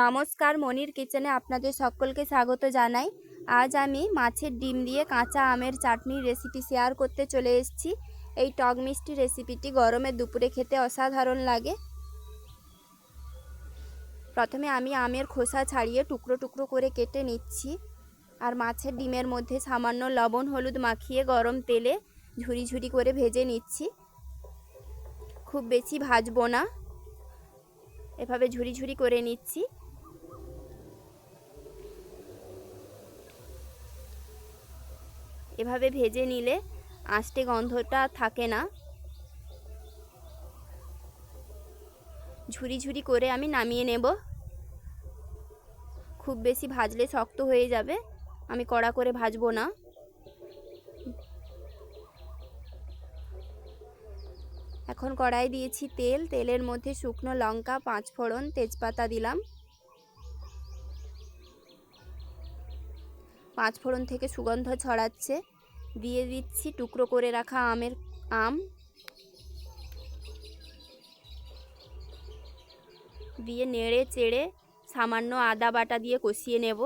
নমস্কার, মনির কিচেনে আপনাদের সকলকে স্বাগত জানাই। আজ আমি মাছের ডিম দিয়ে কাঁচা আমের চাটনির রেসিপি শেয়ার করতে চলে এসেছি। এই টক মিষ্টি রেসিপিটি গরমের দুপুরে খেতে অসাধারণ লাগে। প্রথমে আমি আমের খোসা ছাড়িয়ে টুকরো টুকরো করে কেটে নিচ্ছি। আর মাছের ডিমের মধ্যে সামান্য লবণ হলুদ মাখিয়ে গরম তেলে ঝুরি ঝুরি করে ভেজে নিচ্ছি। খুব বেশি ভাজবো না, এভাবে ঝুরি ঝুরি করে নিচ্ছি। এভাবে ভেজে নিলে আঁশটে গন্ধটা থাকে না। ঝুরি ঝুরি করে আমি নামিয়ে নেব। খুব বেশি ভাজলে শক্ত হয়ে যাবে, আমি কড়া করে ভাজবো না। এখন কড়াই দিয়েছি তেল, তেলের মধ্যে শুকনো লঙ্কা, 5 ফোড়ন, তেজপাতা দিলাম। 5 ফোড়ন থেকে সুগন্ধ ছড়াচ্ছে। দিয়ে দিচ্ছি টুকরো করে রাখা আম। দিয়ে নেড়ে চেড়ে সামান্য আদা বাটা দিয়ে কষিয়ে নেব।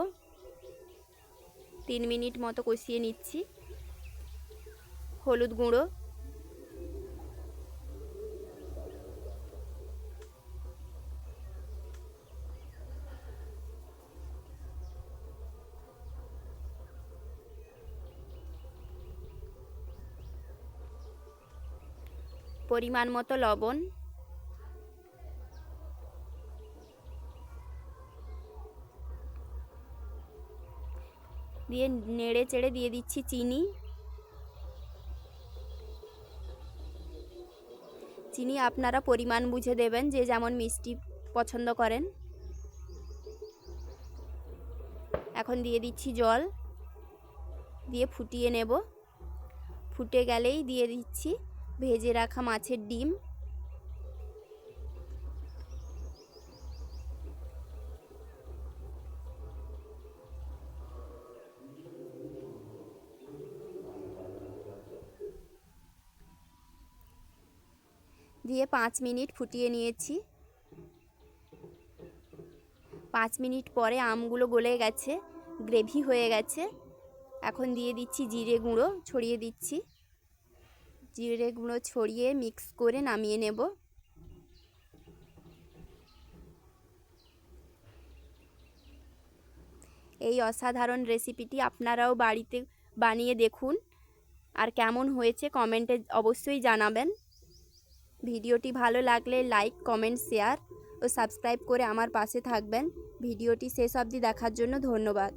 3 মিনিট মতো কষিয়ে নিচ্ছি। হলুদ গুঁড়ো, পরিমাণ মতো লবণ, দিয়ে নেড়ে চেড়ে দিয়ে দিচ্ছি চিনি। চিনি আপনারা পরিমাণ বুঝে দেবেন, যে যেমন মিষ্টি পছন্দ করেন। এখন দিয়ে দিচ্ছি জল, দিয়ে ফুটিয়ে নেব। ফুটে গেলেই দিয়ে দিচ্ছি ভেজে রাখা মাছের ডিম। দিয়ে 5 মিনিট ফুটিয়ে নিয়েছি। 5 মিনিট পরে আমগুলো গলে গেছে, গ্রেভি হয়ে গেছে। এখন দিয়ে দিচ্ছি জিরে গুঁড়ো, ছড়িয়ে দিচ্ছি। জিরে গুঁড়ো ছড়িয়ে মিক্স করে নামিয়ে নেব। এই অসাধারণ রেসিপিটি আপনারাও বাড়িতে বানিয়ে দেখুন, আর কেমন হয়েছে কমেন্টে অবশ্যই জানাবেন। ভিডিওটি ভালো লাগলে লাইক, কমেন্ট, শেয়ার ও সাবস্ক্রাইব করে আমার পাশে থাকবেন। ভিডিওটি শেষ অবধি দেখার জন্য ধন্যবাদ।